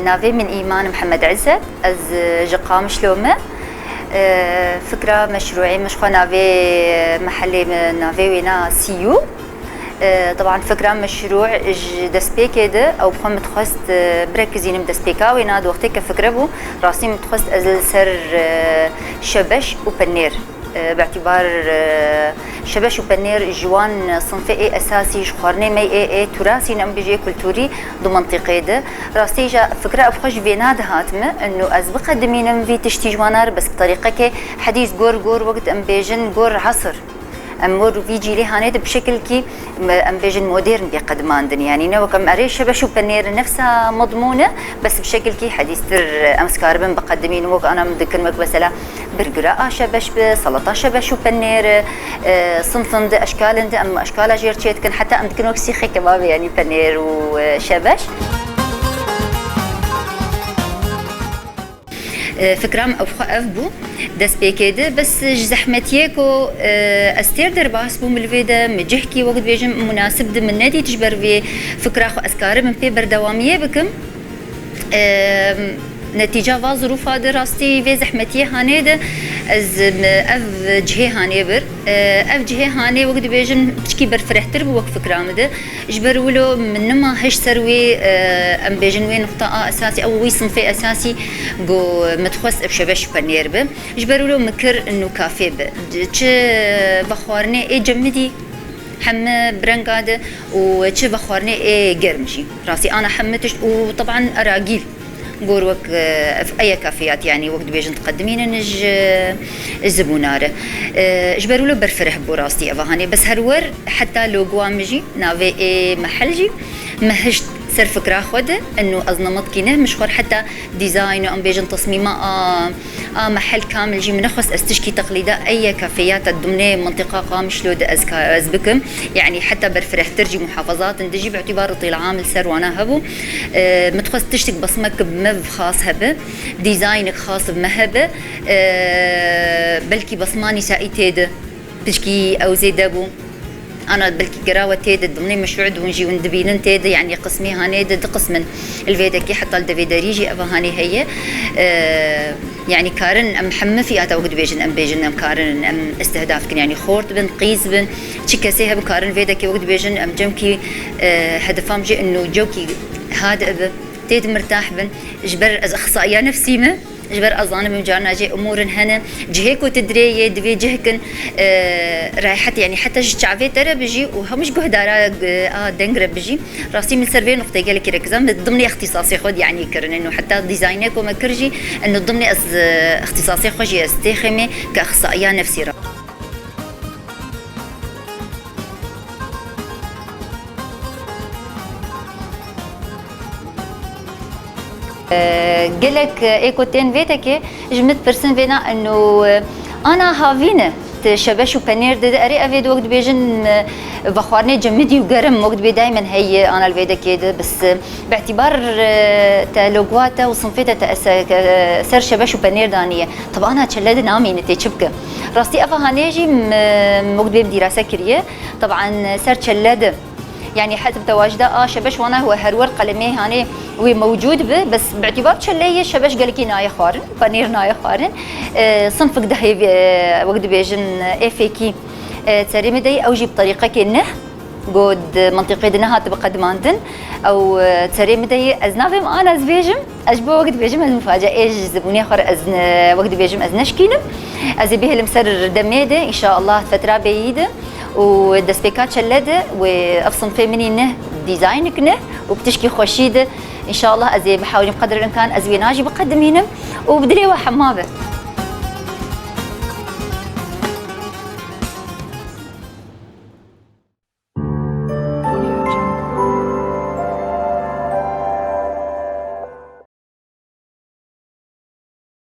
نافي من إيمان محمد عزت از جقام شلومة. فكرة مشروعي مشخوا نافي محلي نافي وينا سيو. طبعا فكرة مشروع دسبي كده أو بخون متخصص بركزين بدسبيكا وينا دوختي كفكرة بو راسي متخصص أزل سر شبش وبنير باعتبار شبش وبنير جوان صنفي أساسي شخورني مي اي تراثي نم بيجي كولتوري دو منطقة ده راسي جا فكرة أبخش بيناد هاتمه إنه أز بقدمينم في تشتي جوانار بس بطريقة كي حديث جور وقت أم بيجن جور عصر امور فيجي لي هانيد بشكل كي ام بيجن مودرن بقدماندن يعني نو كم اريش شبش وبنير نفسها مضمونه بس بشكل كي حديث تر امسكاربن بقدمين وك انا مذكر مك مثلا برجراء شبش بسلطه شبش وبنير صنفند اشكال ام اشكال جيرتشيت كان حتى ام ذكر سيخي كباب يعني بنير وشبش فكرام أو بو دس بيكيده بس زحمتيكو استير درباس بو ملفيدا مجهكي وقت بيجم مناسب من نادي تجبر في فكرة خو أسكاري من بيبر دوامية بكم نتيجة ظروف هذا راستي في زحمتيه هانيدا از اف جهه هاني بر اف جهه هاني وقت بيجن بشكي برفرحتر بوقت فكرام ده اجبروا له منما هش سروي ام بيجن وين نقطه اساسي او وي صنفي اساسي جو متخصص بشبش بنير به اجبروا له مكر انه كافي به تش بخورني اي جمدي حم برنقاده وتش بخورني اي جرمشي راسي انا حمتش وطبعا اراجيل قوروك في أي كافيات يعني وقت بيجن تقدمين نج الزبونارة اجبروا له برفرح براستي أفهاني بس هرور حتى لو قوامجي نافي محلجي مهجت سر فكرة خود إنه أزنمت كينه مش خور حتى ديزاين أم بيجن تصميمه محل كامل جي منخص استشكي تقليدا أي كافيات الضمنية منطقة قامش لود أزبكم يعني حتى برفرح ترجي محافظات ندجي باعتبار طيل عامل سر وانا هبو متخص تشتك بصمك بمذ خاص هبه ديزاينك خاص بمهبه بلكي بصماني سايتيد تشكي أو زي دابو أنا بلكي قراوة تيد ضمني مشروع دونجي وندبينن تيد يعني قسمي هانيد قسم الفيدكي حتى الدفيدريجي أبا هاني هي يعني كارن أم حمى فياتا وقت بيجن أم بيجن أم كارن أم استهداف كن يعني خورت بن قيس بن تشكسيها بكارن فيدكي وقت بيجن أم جمكي هدفام جي إنه جوكي هذا تيد مرتاح بن جبر از أخصائية نفسي ما جبر أظن من جارنا جي أمور هنا جهيكو تدري يدوي جهكن رايحت يعني حتى شعبي ترى بيجي وهمش جهدارا دنجر بيجي راسي من سيرفي نقطة قال لك ركزام ضمني اختصاصي خود يعني كرن إنه حتى ديزاينك وما كرجي إنه ضمني اختصاصي خوجي استخدمه كأخصائية نفسي قلك ايكوتين فيتك جمت برسن فينا انه انا هافينه شبش وبنير ده اري افيد وقت بيجن بخوارني جمدي وقرم وقت بي دايما هي انا الفيدا كده بس باعتبار تلوغواتا وصنفيتا سر شبش وبنير دانيه طب انا تشلد نامي نتي شبكه راستي افا هانيجي وقت بي دراسه كريه طبعا سر تشلد يعني حتى بتواجده شبش وانا هو هرور قلمي هاني هو موجود به بس باعتبار تشليه شبش قالكي ناي خارن بنير ناي خارن صنفك ده وقت بيجن افيكي تسري مدي اوجي بطريقه كنه جود منطقه دنا هات بقدماندن او تسري مدي ازنافم انا زبيجم اجبو وقت بيجم المفاجاه ايش زبوني خر ازن وقت بيجم ازنشكينم ازي به المسر دميده ان شاء الله فتره بعيده ودسبيكات شلده وافصل في مني ديزاينك نه وبتشكي خوشيده ان شاء الله ازي بحاول بقدر الامكان ازوي ناجي بقدمينم وبدري وحمابه